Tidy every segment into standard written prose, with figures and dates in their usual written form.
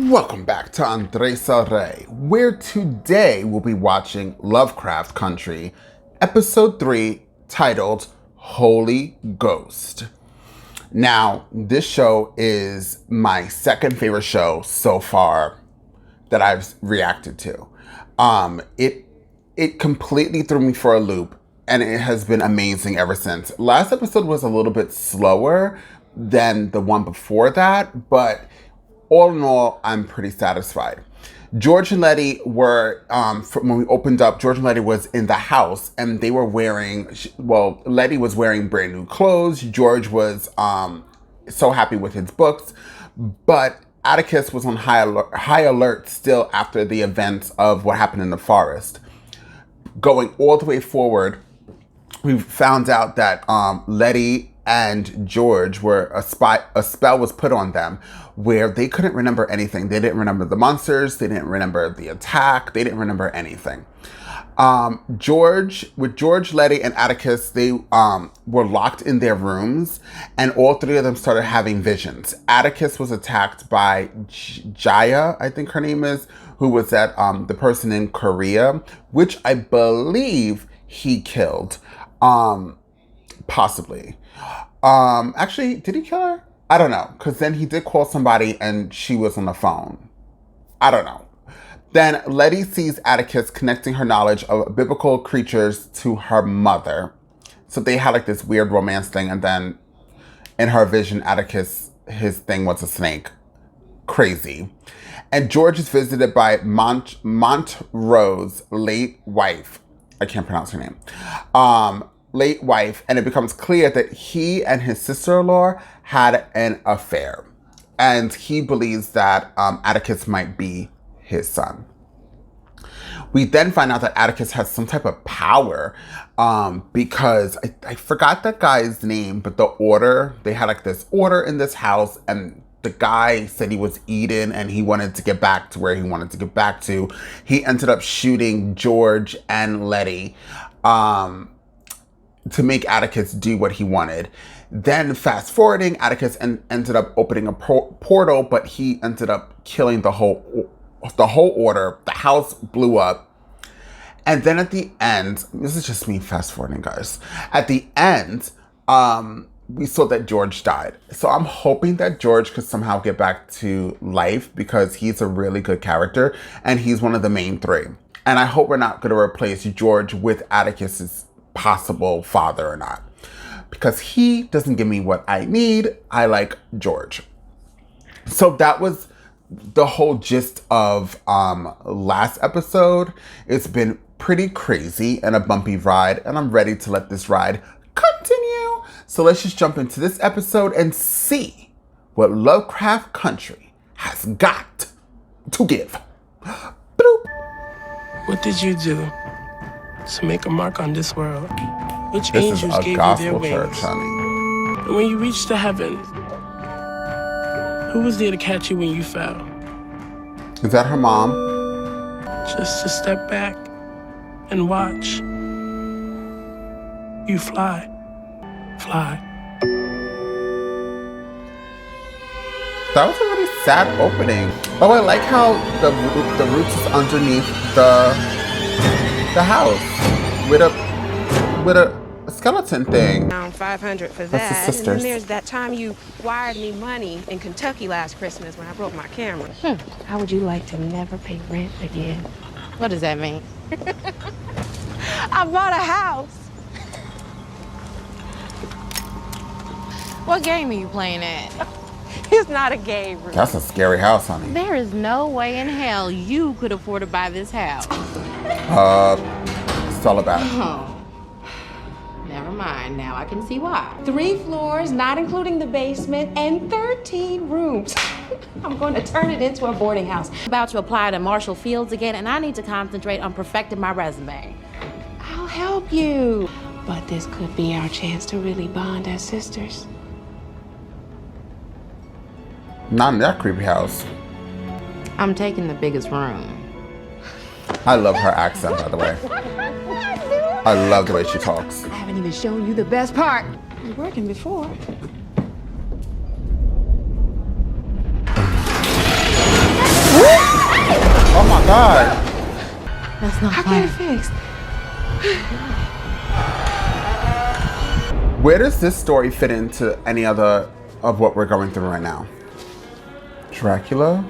Welcome back to Andres Ray, where today we'll be watching Lovecraft Country, Episode 3, titled Holy Ghost. Now, this show is my second favorite show so far that I've reacted to. It completely threw me for a loop, and it has been amazing ever since. Last episode was a little bit slower than the one before that, but all in all, I'm pretty satisfied. George and Leti were, when we opened up, George and Leti was in the house and they were wearing, Leti was wearing brand new clothes. George was so happy with his books, but Atticus was on high alert still after the events of what happened in the forest. Going all the way forward, we found out that Leti and George were a spell was put on them where they couldn't remember anything. They didn't remember the monsters. They didn't remember the attack. They didn't remember anything. George, Leti, and Atticus, they were locked in their rooms, and all three of them started having visions. Atticus was attacked by Jaya, I think her name is, who was the person in Korea, which I believe he killed. Possibly. Actually, did he kill her? I don't know, because then he did call somebody and she was on the phone. I don't know. Then Leti sees Atticus connecting her knowledge of biblical creatures to her mother. So they had like this weird romance thing, and then in her vision, Atticus, his thing was a snake. Crazy. And George is visited by Montrose' late wife. I can't pronounce her name. Late wife, and it becomes clear that he and his sister-in-law had an affair, and he believes that Atticus might be his son. We then find out that Atticus has some type of power because I forgot that guy's name, but the order, they had like this order in this house, and the guy said he was eaten and he wanted to get back to where he wanted to get back to. He ended up shooting George and Leti to make Atticus do what he wanted. Then fast forwarding, Atticus ended up opening a portal, but he ended up killing the whole order. The house blew up. And then at the end, this is just me fast forwarding, guys. At the end, we saw that George died. So I'm hoping that George could somehow get back to life because he's a really good character and he's one of the main three. And I hope we're not going to replace George with Atticus's possible father or not, because he doesn't give me what I need. I like George. So that was the whole gist of last episode. It's been pretty crazy and a bumpy ride, and I'm ready to let this ride continue. So let's just jump into this episode and see what Lovecraft Country has got to give. Bloop. What did you do to make a mark on this world? Which This angels is a gave you gospel their church, wings? honey. And when you reached the heavens, who was there to catch you when you fell? Is that her mom? Just to step back and watch you fly. That was a really sad opening. Oh, I like how the roots is underneath the house with a skeleton thing. Around $500 for That's that. the And sisters. then there's that time you wired me money in Kentucky last Christmas when I broke my camera. How would you like to never pay rent again? What does that mean? I bought a house. What game are you playing at? It's not a game, Ruth. That's a scary house, honey. There is no way in hell you could afford to buy this house. It's all about it. Oh. Never mind. Now I can see why. 3 floors, not including the basement, and 13 rooms. I'm going to turn it into a boarding house. I'm about to apply to Marshall Fields again, and I need to concentrate on perfecting my resume. I'll help you. But this could be our chance to really bond as sisters. Not in that creepy house. I'm taking the biggest room. I love her accent, by the way. I love the way she talks. I haven't even shown you the best part. It was working before. God. That's not How fine. get it fixed? Where does this story fit into any other of what we're going through right now? Dracula?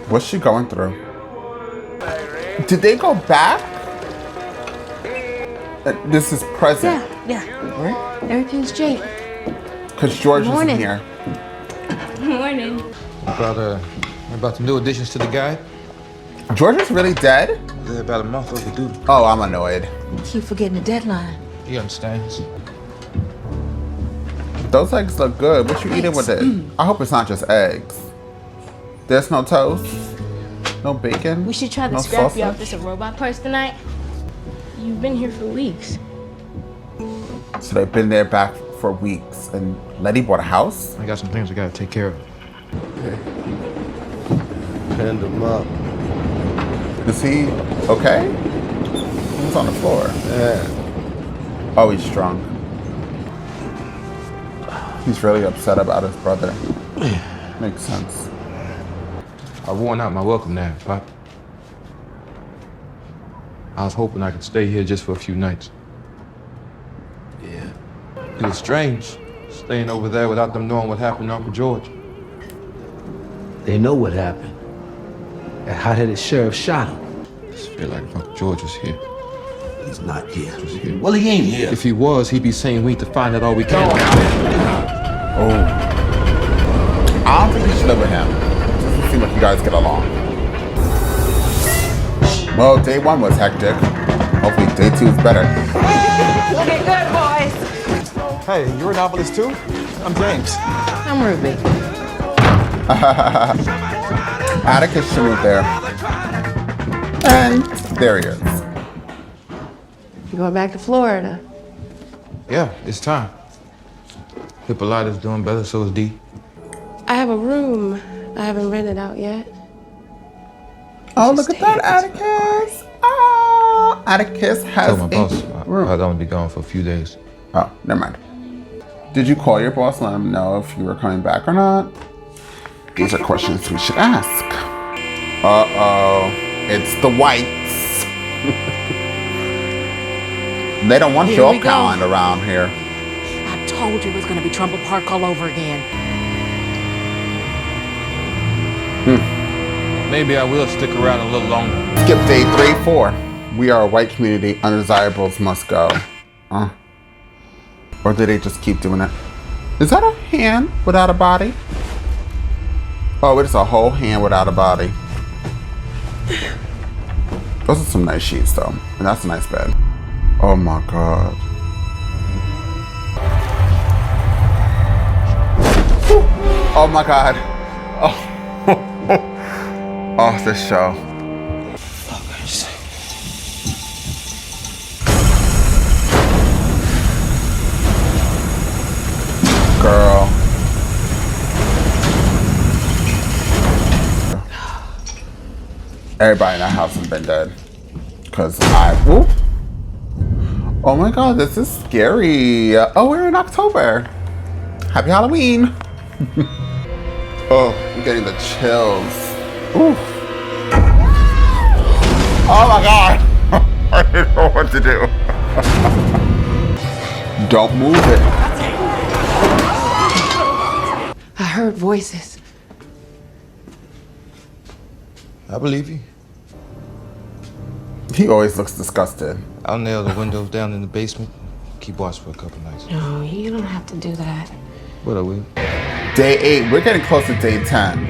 What's she going through? Did they go back? This is present. Yeah. Right? Everything's Jake. Because George isn't Morning. here. Morning. About the new additions to the guide. George is really dead? They're about a month overdue. Oh, I'm annoyed. Keep forgetting the deadline. He understands. Those eggs look good. What you eating with it? I hope it's not just eggs. There's no toast? No bacon? We should try the no scrappy sausage? office of robot parts tonight. You've been here for weeks. So they've been there back for weeks. And Letty bought a house? I got some things I gotta take care of. Hand him up. Is he okay? He's on the floor. Yeah. Oh, he's drunk. He's really upset about his brother. Makes sense. I've worn out my welcome now, Pop. I was hoping I could stay here just for a few nights. Yeah. It was strange, staying over there without them knowing what happened to Uncle George. They know what happened. That hot-headed sheriff shot him. I just feel like if Uncle George was here. He's not here. here. Well, he ain't here. If he was, he'd be saying we need to find out all we can. Oh. I don't think we should live with him. Doesn't seem like you guys get along. Well, day one was hectic. Hopefully day two is better. Looking good, boys. Hey, you're a novelist too? I'm James. I'm Ruby. Atticus should move there. And there he is. You going back to Florida? Yeah, it's time. Hippolyta's doing better, so is Dee. I have a room I haven't rented out yet. Oh, look at that, Atticus. Oh, Atticus I has told my boss a room. I'd only be gone for a few days. Oh, never mind. Did you call your boss and let him know if you were coming back or not? These are questions we should ask. Uh-oh. It's the whites. They don't want Here your we go. kind around here. I told you it was gonna be Trumbull Park all over again. Maybe I will stick around a little longer. Skip day 3, 4. We are a white community. Undesirables must go. Or did they just keep doing it? Is that a hand without a body? Oh, it's a whole hand without a body. Those are some nice sheets, though. And that's a nice bed. Oh my God. Oh my God. Oh, oh this show. Girl. Everybody in that house has been dead. Cause whoop. Oh my God, this is scary. Oh, we're in October. Happy Halloween. Oh, I'm getting the chills. Ooh. Oh my God. I didn't know what to do. Don't move it. I heard voices. I believe you. He always looks disgusted. I'll nail the windows down in the basement. Keep watch for a couple nights. No, you don't have to do that. What I will. Day 8, we're getting close to day 10. All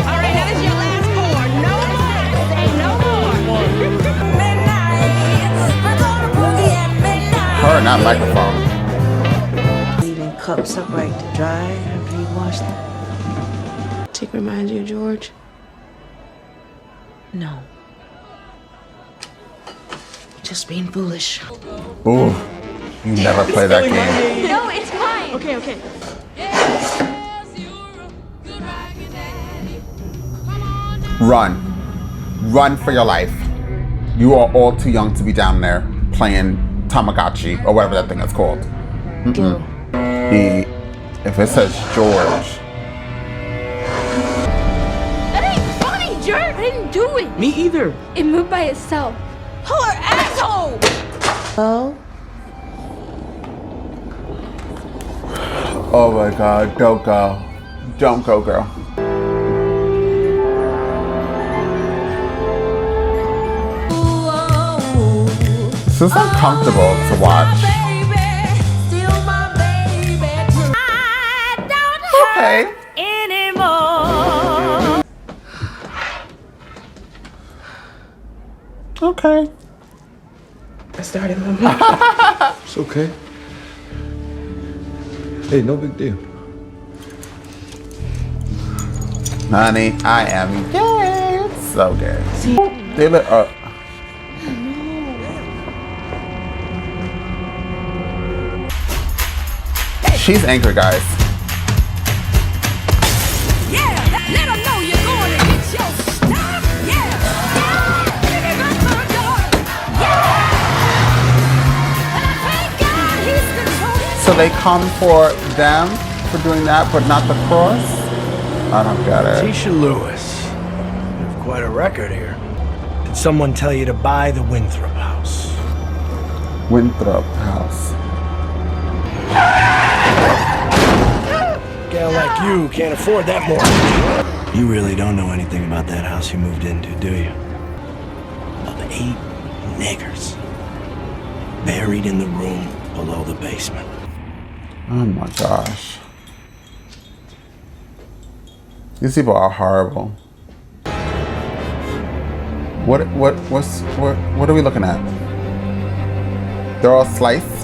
right, now this is your last four. No more. Say no more. Her, not microphone. Leaving cups upright to dry after you wash them? Tick reminds you of George? No. Just being foolish. Ooh, you never play that game. No, it's fine. Okay, okay. Run. Run for your life. You are all too young to be down there playing Tamagotchi or whatever that thing is called. Gil. If it says George. That ain't funny, jerk! I didn't do it. Me either. It moved by itself. Poor asshole! Oh, Oh my God, don't go. Don't go, girl. This is uncomfortable to watch. Okay. Okay. I started my It's okay. Hey, no big deal. Honey, I am gay. It's so gay. They look up. She's angry, guys. Let them know you're going to get your stuff. So they come for them for doing that, but not the cross? I don't get it. Tisha Lewis. You have quite a record here. Did someone tell you to buy the Winthrop house? Winthrop House. Gal like you can't afford that mortgage. You really don't know anything about that house you moved into, do you? Of 8 niggers buried in the room below the basement. Oh my gosh. These people are horrible. What are we looking at? They're all sliced?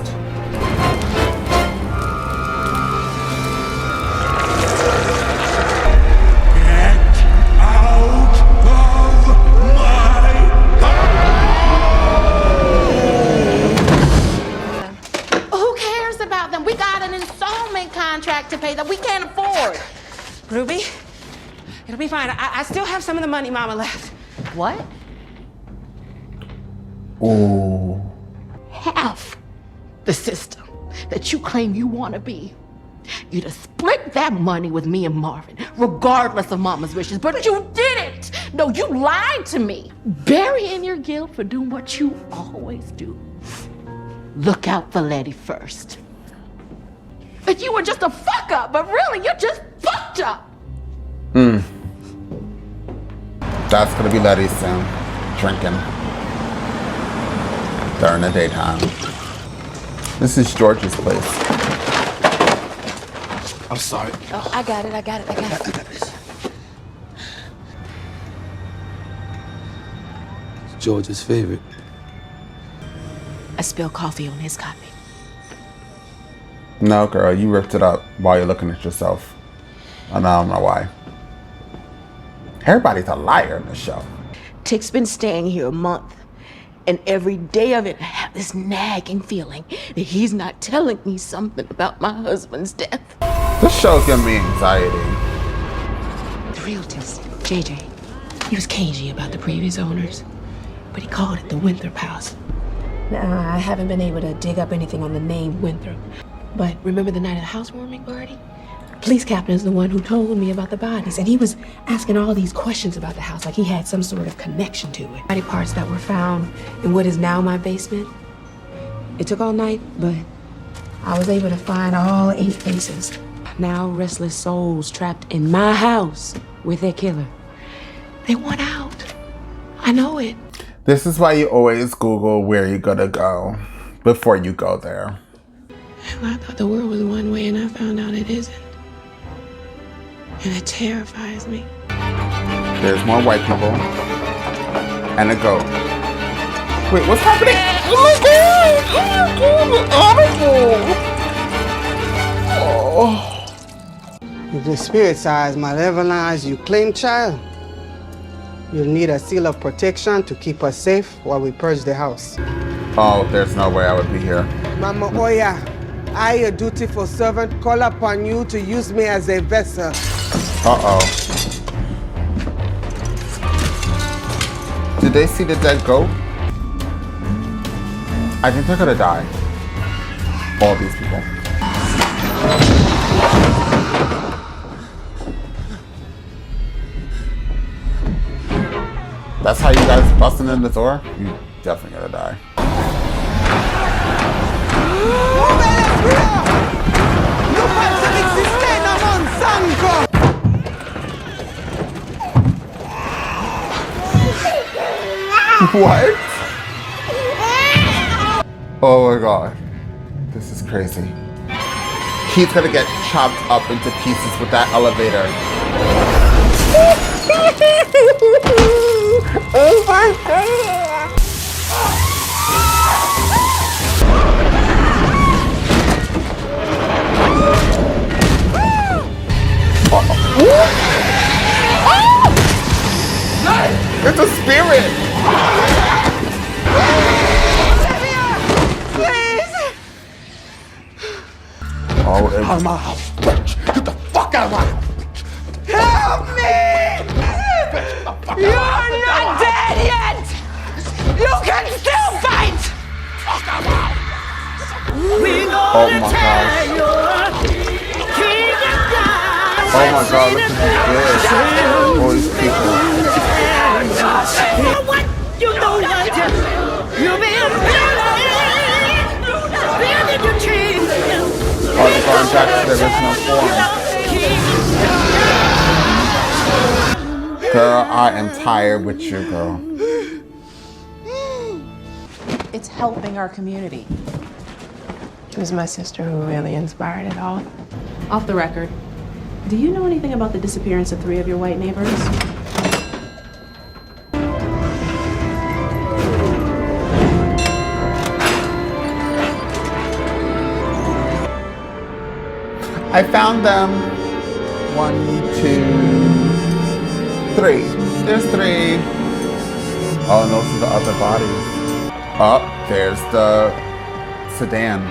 Who cares about them? We got an installment contract to pay that we can't afford. Ruby, it'll be fine. I still have some of the money Mama left. What? Oh. Half the system that you claim you want to be. You'd have split that money with me and Marvin, regardless of Mama's wishes, but you didn't. No, you lied to me, burying your guilt for doing what you always do. Look out for Leti first. But you were just a fuck up, but really, you just fucked up. That's gonna be Leti soon. Drinking. During the daytime. This is George's place. I'm sorry. Oh, I got it. George's favorite. I spilled coffee on his copy. No, girl, you ripped it up while you're looking at yourself. And I don't know why. Everybody's a liar in this show. Tick's been staying here a month. And every day of it, I have this nagging feeling that he's not telling me something about my husband's death. This show's giving me anxiety. The realtors, JJ, he was cagey about the previous owners, but he called it the Winthrop House. Now, I haven't been able to dig up anything on the name Winthrop, but remember the night of the housewarming party? The police captain is the one who told me about the bodies, and he was asking all these questions about the house, like he had some sort of connection to it. Body parts that were found in what is now my basement. It took all night, but I was able to find all 8 faces. Now restless souls trapped in my house with their killer. They want out. I know it. This is why you always Google where you're gonna go before you go there. Well, I thought the world was one way, and I found out it isn't. And it terrifies me. There's more white people. And a goat. Wait, what's happening? Oh my god! Oh my god! Oh. If the spirit size malevolence you claim, child, you'll need a seal of protection to keep us safe while we purge the house. Oh, there's no way I would be here. Mama Oya, I, your dutiful servant, call upon you to use me as a vessel. Uh-oh. Did they see the dead goat? I think they're gonna die. All these people. That's how you guys busting in the door? You definitely gonna die. What? Oh my god. This is crazy. He's gonna get chopped up into pieces with that elevator. Oh my god! It's a spirit! Oh, it's... Out of my house, bitch! Get the fuck out of my house! Help me! You're not dead yet! You can still fight! Oh my gosh. Oh my god, look at this. All these people. What? You know what? You've been building your dreams. Oh, they're going back to their original form. Girl, I am tired with you, girl. It's helping our community. It was my sister who really inspired it all. Off the record, do you know anything about the disappearance of 3 of your white neighbors? I found them. 1, 2, 3. There's 3. Oh, and those are the other bodies. Oh, there's the sedan.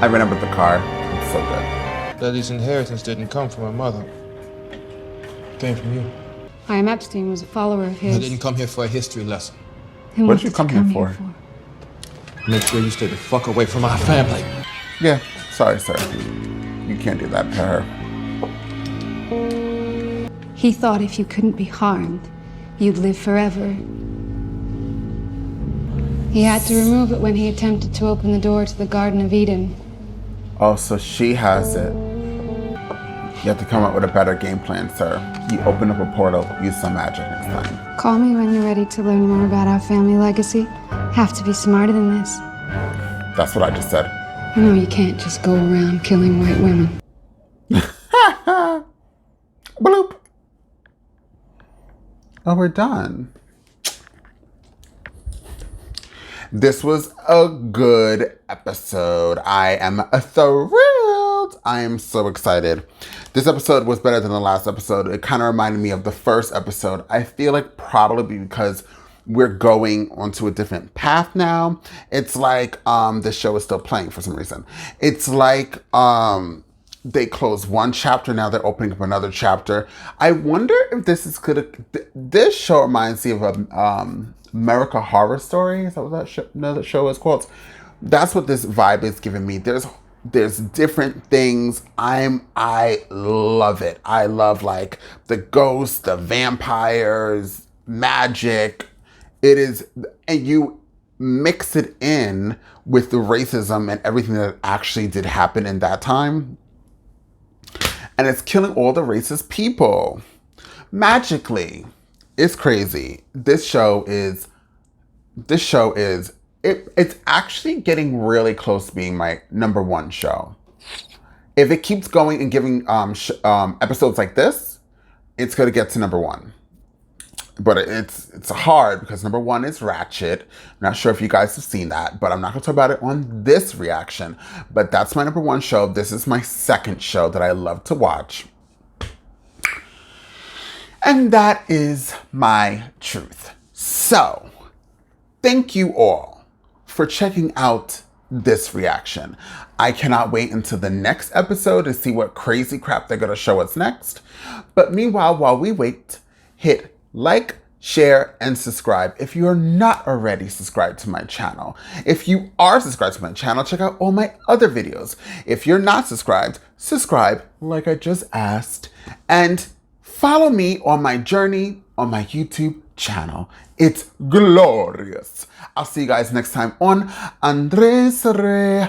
I remember the car. It's so good. Leti's inheritance didn't come from her mother. It came from you. Chaim Epstein was a follower of his. I didn't come here for a history lesson. Then What did you come here for? Make sure you stay the fuck away from our family. Yeah, sorry, sir. You can't do that to her. He thought if you couldn't be harmed, you'd live forever. He had to remove it when he attempted to open the door to the Garden of Eden. Oh, so she has it. You have to come up with a better game plan, sir. You open up a portal, use some magic next time. Call me when you're ready to learn more about our family legacy. Have to be smarter than this. That's what I just said. You know you can't just go around killing white women. Bloop. Oh, we're done. This was a good episode. I am thrilled. I am so excited. This episode was better than the last episode. It kind of reminded me of the first episode. I feel like probably because we're going onto a different path now. It's like the show is still playing for some reason. It's like they closed one chapter, now they're opening up another chapter. I wonder if this is this show reminds me of a America Horror Story. Is that what that show is called? That's what this vibe is giving me. There's different things. I love it. I love like the ghosts, the vampires, magic. It is, and you mix it in with the racism and everything that actually did happen in that time. And it's killing all the racist people magically. It's crazy. This show is it's actually getting really close to being my #1 show. If it keeps going and giving episodes like this, it's gonna get to #1. But it's hard because #1 is Ratchet. I'm not sure if you guys have seen that, but I'm not gonna talk about it on this reaction. But that's my #1 show. This is my second show that I love to watch. And that is my truth. So, thank you all for checking out this reaction. I cannot wait until the next episode to see what crazy crap they're gonna show us next. But meanwhile, while we wait, hit like, share, and subscribe if you are not already subscribed to my channel. If you are subscribed to my channel, check out all my other videos. If you're not subscribed, subscribe like I just asked. And follow me on my journey on my YouTube channel. It's glorious. I'll see you guys next time on Andres Re